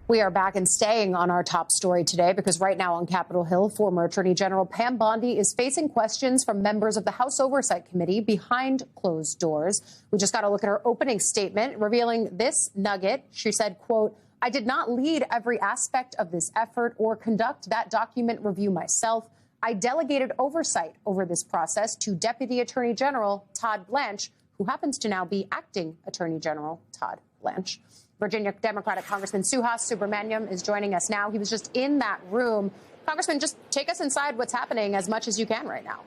We are back and staying on our top story today because right now on Capitol Hill, former Attorney General Pam Bondi is facing questions from members of the House Oversight Committee behind closed doors. We just got to look at her opening statement revealing this nugget. She said, quote, "I did not lead every aspect of this effort or conduct that document review myself. I delegated oversight over this process to Deputy Attorney General Todd Blanche, who happens to now be Acting Attorney General Todd Blanche." Virginia Democratic Congressman Suhas Subramaniam is joining us now. He was just in that room. Congressman, just take us inside what's happening as much as you can right now.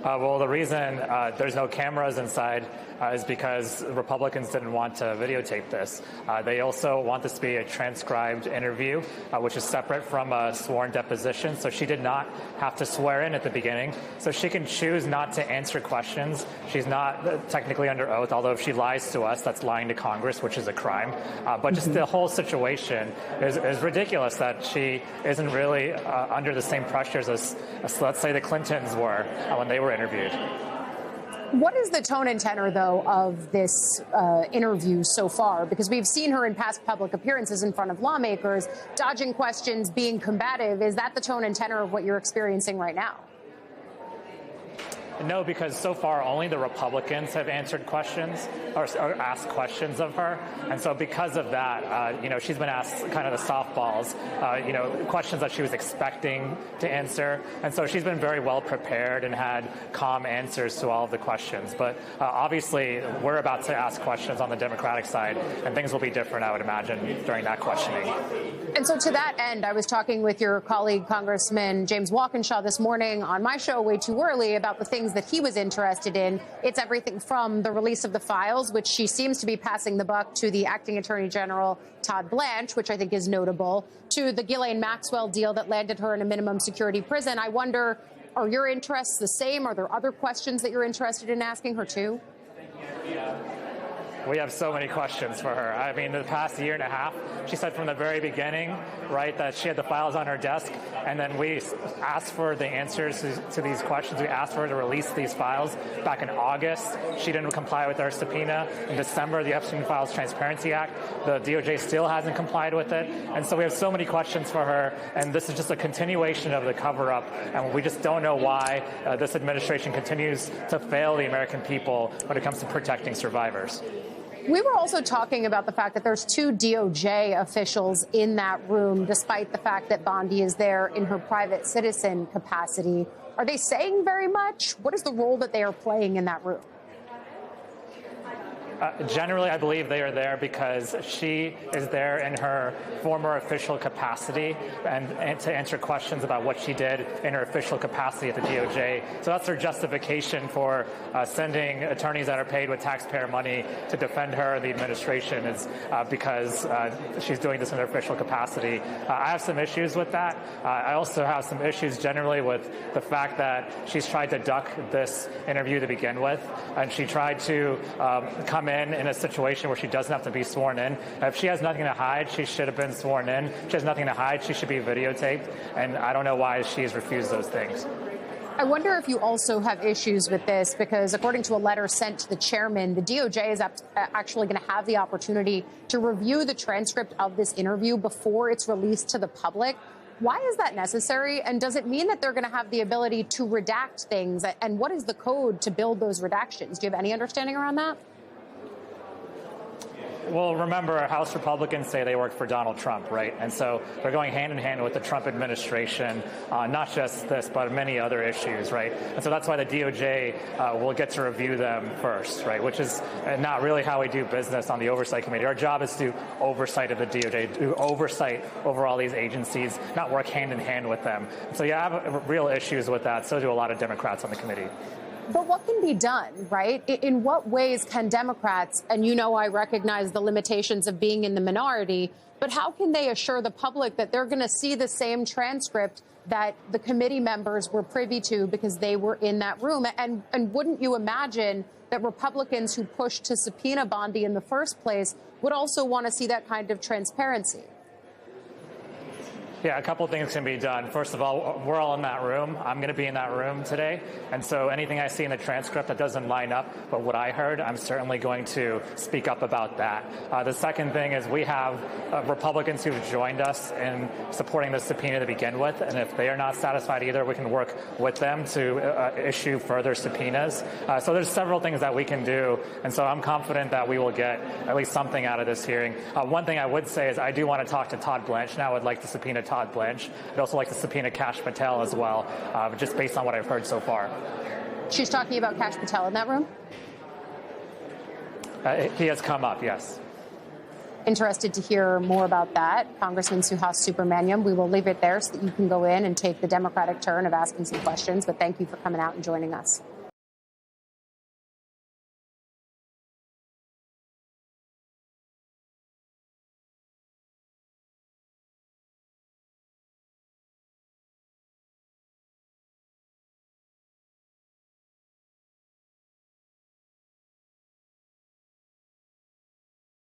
Well, the reason there's no cameras inside is because Republicans didn't want to videotape this. They also want this to be a transcribed interview, which is separate from a sworn deposition. So she did not have to swear in at the beginning. So she can choose not to answer questions. She's not technically under oath, although if she lies to us, that's lying to Congress, which is a crime. But just the whole situation is ridiculous that she isn't really under the same pressures as, let's say, the Clintons were when they were interviewed. What is the tone and tenor, though, of this interview so far? Because we've seen her in past public appearances in front of lawmakers, dodging questions, being combative. Is that the tone and tenor of what you're experiencing right now? No, because so far only the Republicans have answered questions or asked questions of her. And so because of that, she's been asked kind of the softballs, questions that she was expecting to answer. And so she's been very well prepared and had calm answers to all of the questions. But obviously, we're about to ask questions on the Democratic side, and things will be different, I would imagine, during that questioning. And so to that end, I was talking with your colleague, Congressman James Walkinshaw, this morning on my show, Way Too Early, about the things that he was interested in. It's everything from the release of the files, which she seems to be passing the buck to the Acting Attorney General Todd Blanche, which I think is notable, to the Ghislaine Maxwell deal that landed her in a minimum security prison. I wonder, are your interests the same? Are there other questions that you're interested in asking her too? We have so many questions for her. I mean, the past year and a half, she said from the very beginning, right, that she had the files on her desk, and then we asked for the answers to these questions. We asked for her to release these files back in August. She didn't comply with our subpoena. In December, the Epstein Files Transparency Act, the DOJ still hasn't complied with it. And so we have so many questions for her, and this is just a continuation of the cover-up, and we just don't know why this administration continues to fail the American people when it comes to protecting survivors. We were also talking about the fact that there's two DOJ officials in that room, despite the fact that Bondi is there in her private citizen capacity. Are they saying very much? What is the role that they are playing in that room? Generally, I believe they are there because she is there in her former official capacity and to answer questions about what she did in her official capacity at the DOJ. So that's her justification for sending attorneys that are paid with taxpayer money to defend her and the administration is because she's doing this in her official capacity. I have some issues with that. I also have some issues generally with the fact that she's tried to duck this interview to begin with, and she tried to come in a situation where she doesn't have to be sworn in. If she has nothing to hide, she should have been sworn in. If she has nothing to hide, she should be videotaped. And I don't know why she has refused those things. I wonder if you also have issues with this, because according to a letter sent to the chairman, the DOJ is actually going to have the opportunity to review the transcript of this interview before it's released to the public. Why is that necessary? And does it mean that they're going to have the ability to redact things? And what is the code to build those redactions? Do you have any understanding around that? Well, remember, House Republicans say they work for Donald Trump, right? And so they're going hand in hand with the Trump administration, not just this, but many other issues, right? And so that's why the DOJ will get to review them first, right? Which is not really how we do business on the Oversight Committee. Our job is to do oversight of the DOJ, do oversight over all these agencies, not work hand in hand with them. So you have real issues with that. So do a lot of Democrats on the committee. But what can be done, right? In what ways can Democrats, and I recognize the limitations of being in the minority, but how can they assure the public that they're going to see the same transcript that the committee members were privy to because they were in that room? And wouldn't you imagine that Republicans who pushed to subpoena Bondi in the first place would also want to see that kind of transparency? Yeah, a couple of things can be done. First of all, we're all in that room. I'm going to be in that room today. And so anything I see in the transcript that doesn't line up with what I heard, I'm certainly going to speak up about that. The second thing is we have Republicans who've joined us in supporting the subpoena to begin with. And if they are not satisfied either, we can work with them to issue further subpoenas. So there's several things that we can do. And so I'm confident that we will get at least something out of this hearing. One thing I would say is I do want to talk to Todd Blanche now. I would like to subpoena Todd Blanche. I'd also like to subpoena Kash Patel as well, just based on what I've heard so far. She's talking about Kash Patel in that room? He has come up, yes. Interested to hear more about that. Congressman Suhas Subramaniam, we will leave it there so that you can go in and take the Democratic turn of asking some questions. But thank you for coming out and joining us.